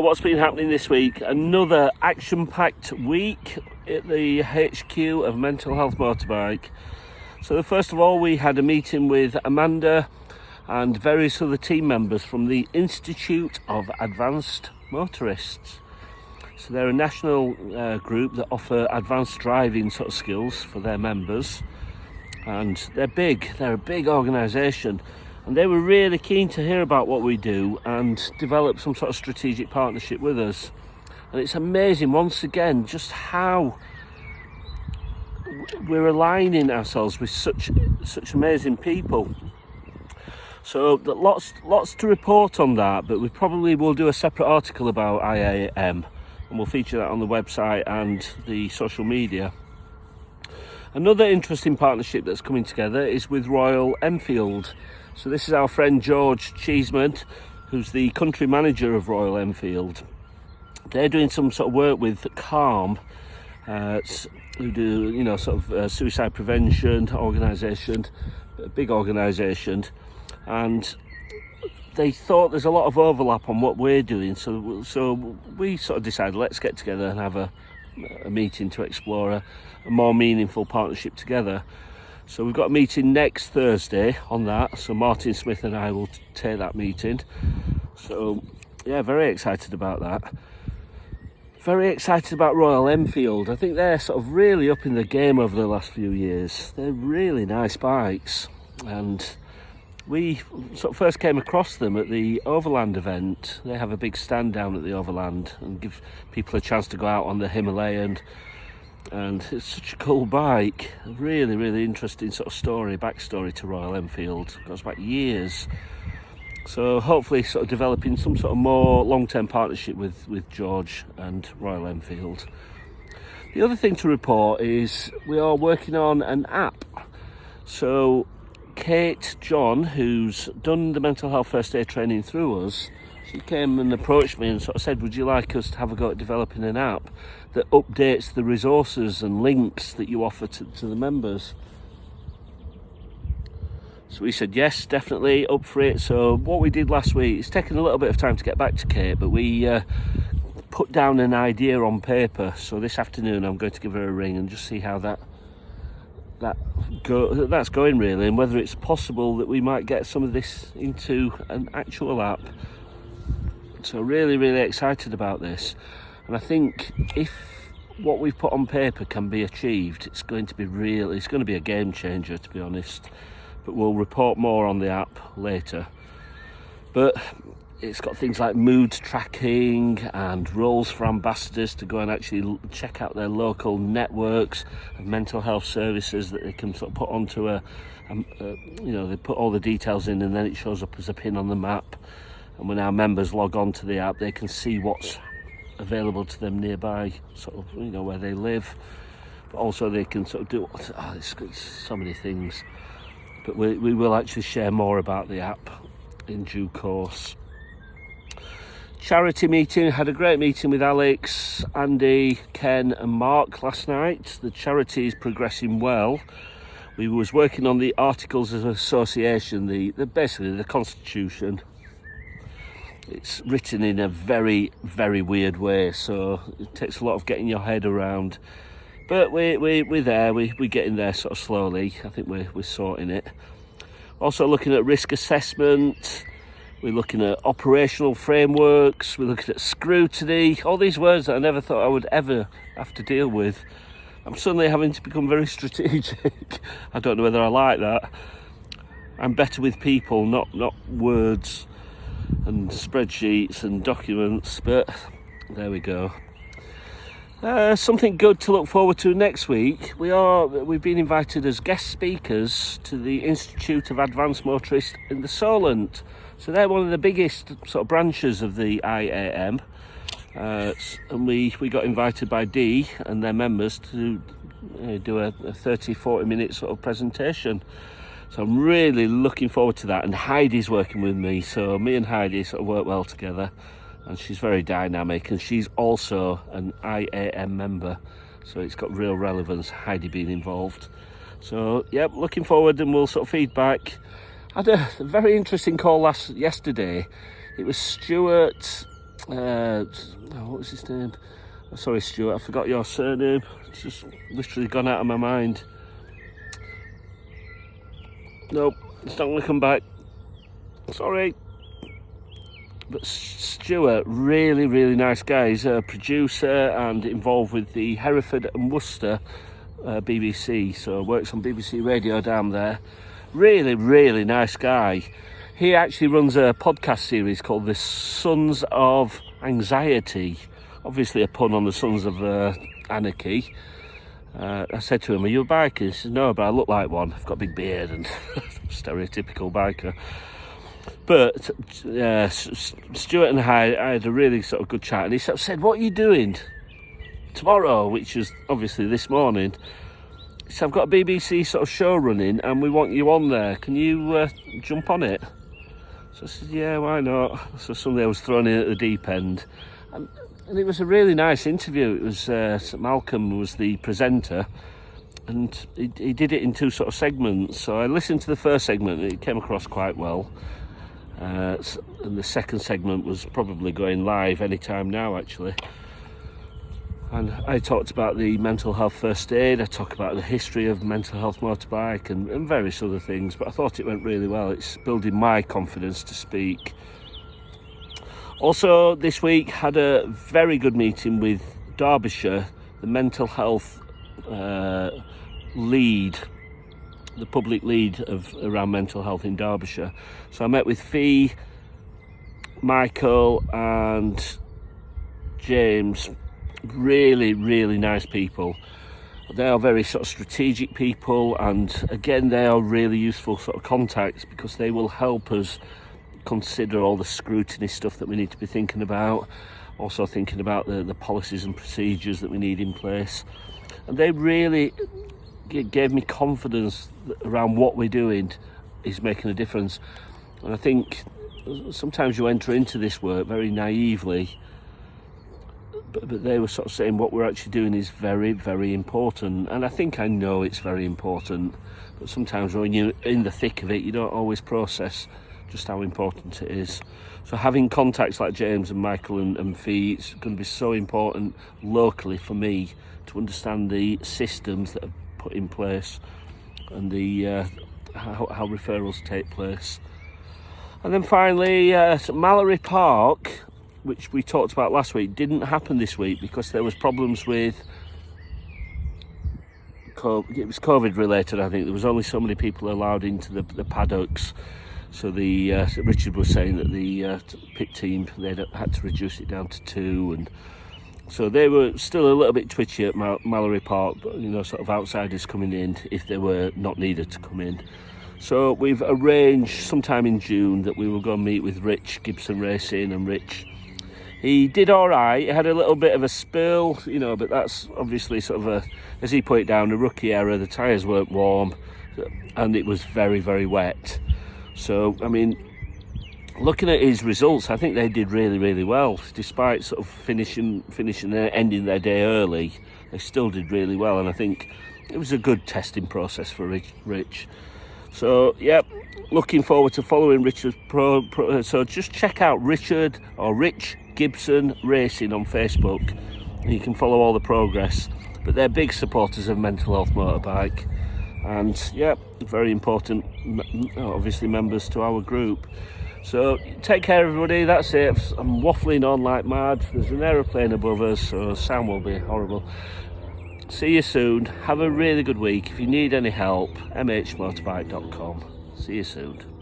What's been happening this week? Another action-packed week at the HQ of Mental Health Motorbike. So first of all, we had a meeting with Amanda and various other team members from the Institute of Advanced Motorists. So they're a national group that offer advanced driving sort of skills for their members, and they're big. They're a big organisation. And they were really keen to hear about what we do and develop some sort of strategic partnership with us. And it's amazing, once again, just how we're aligning ourselves with such amazing people. So lots to report on that, but we probably will do a separate article about IAM, and we'll feature that on the website and the social media. Another interesting partnership that's coming together is with Royal Enfield. So this is our friend George Cheeseman, who's the country manager of Royal Enfield. They're doing some sort of work with Calm, who do, suicide prevention organisation, a big organisation, and they thought there's a lot of overlap on what we're doing. So we sort of decided, let's get together and have a meeting to explore a more meaningful partnership together. So we've got a meeting next Thursday on that. So Martin Smith and I will take that meeting. So yeah, very excited about that. Very excited about Royal Enfield. I think they're sort of really up in the game over the last few years. They're really nice bikes. And we sort of first came across them at the Overland event. They have a big stand down at the Overland and give people a chance to go out on the Himalayan. And it's such a cool bike. A really, really interesting sort of backstory to Royal Enfield. It goes back years. So hopefully sort of developing some sort of more long-term partnership with George and Royal Enfield. The other thing to report is we are working on an app. So Kate John, who's done the mental health first aid training through us, she came and approached me and sort of said, would you like us to have a go at developing an app that updates the resources and links that you offer to the members? So we said yes, definitely, up for it. So what we did last week, it's taken a little bit of time to get back to Kate, but we put down an idea on paper. So this afternoon I'm going to give her a ring and just see how that's going really, and whether it's possible that we might get some of this into an actual app. So really, really excited about this. And I think if what we've put on paper can be achieved, it's going to be a game changer, to be honest. But we'll report more on the app later. But it's got things like mood tracking and roles for ambassadors to go and actually check out their local networks of mental health services that they can sort of put onto they put all the details in, and then it shows up as a pin on the map. And when our members log on to the app, they can see what's available to them nearby, sort of, where they live. But also they can sort of do, it's so many things. But we will actually share more about the app in due course. Charity meeting, had a great meeting with Alex, Andy, Ken and Mark last night. The charity is progressing well. We was working on the Articles of Association, basically the Constitution. It's written in a very, very weird way, so it takes a lot of getting your head around. But we're there, we're getting there sort of slowly. I think we're sorting it. Also looking at risk assessment, we're looking at operational frameworks, we're looking at scrutiny, all these words that I never thought I would ever have to deal with. I'm suddenly having to become very strategic. I don't know whether I like that. I'm better with people, not words and spreadsheets and documents, but there we go. Something good to look forward to next week. We've been invited as guest speakers to the Institute of Advanced Motorists in the Solent. So they're one of the biggest sort of branches of the IAM, and we got invited by Dee and their members to do a 30-40 minute sort of presentation. So I'm really looking forward to that, and Heidi's working with me, so me and Heidi sort of work well together, and she's very dynamic, and she's also an IAM member, so it's got real relevance, Heidi being involved. So yep, looking forward, and we'll sort of feedback. I had a very interesting call yesterday. It was Stuart what was his name? Oh, sorry, Stuart, I forgot your surname. It's just literally gone out of my mind. Nope, it's not going to come back. Sorry. But Stuart, really, really nice guy. He's a producer and involved with the Hereford and Worcester BBC, so works on BBC Radio down there. Really, really nice guy. He actually runs a podcast series called The Sons of Anxiety. Obviously a pun on the Sons of Anarchy. I said to him, "Are you a biker?" He said, "No, but I look like one. I've got a big beard and stereotypical biker." But Stuart and I had a really sort of good chat, and he sort of said, "What are you doing tomorrow?" Which is obviously this morning. He said, "I've got a BBC sort of show running, and we want you on there. Can you jump on it?" So I said, "Yeah, why not?" So Sunday I was thrown in at the deep end, and it was a really nice interview. It was Malcolm was the presenter, and he did it in two sort of segments. So I listened to the first segment, and it came across quite well. And the second segment was probably going live anytime now, actually. And I talked about the mental health first aid, I talked about the history of mental health motorbike and various other things, but I thought it went really well. It's building my confidence to speak. Also, this week had a very good meeting with Derbyshire, the mental health lead, the public lead around mental health in Derbyshire. So I met with Fee, Michael and James. Really, really nice people. They are very sort of strategic people, and again they are really useful sort of contacts because they will help us consider all the scrutiny stuff that we need to be thinking about, also thinking about the policies and procedures that we need in place. And they really gave me confidence around what we're doing is making a difference. And I think sometimes you enter into this work very naively, but they were sort of saying what we're actually doing is very, very important. And I think I know it's very important, but sometimes when you're in the thick of it, you don't always process just how important it is. So having contacts like James and Michael and Fee, it's going to be so important locally for me to understand the systems that are put in place and the how referrals take place. And then finally, Mallory Park, which we talked about last week, didn't happen this week because there was problems with it was COVID related. I think there was only so many people allowed into the paddocks. So Richard was saying that the pit team, they had to reduce it down to 2, and so they were still a little bit twitchy at Mallory Park, but sort of outsiders coming in if they were not needed to come in. So we've arranged sometime in June that we will go and meet with Rich Gibson Racing, and Rich, he did all right. He had a little bit of a spill, but that's obviously sort of as he put it down, a rookie error. The tyres weren't warm, and it was very, very wet. So, I mean, looking at his results, I think they did really, really well. Despite sort of finishing and ending their day early, they still did really well. And I think it was a good testing process for Rich. So, yeah, looking forward to following Richard's so just check out Richard or Rich Gibson Racing on Facebook, and you can follow all the progress. But they're big supporters of Mental Health Motorbike. And yeah, very important, obviously, members to our group. So take care, everybody. That's it. I'm waffling on like mad. There's an aeroplane above us, so sound will be horrible. See you soon. Have a really good week. If you need any help, mhmotorbike.com. See you soon.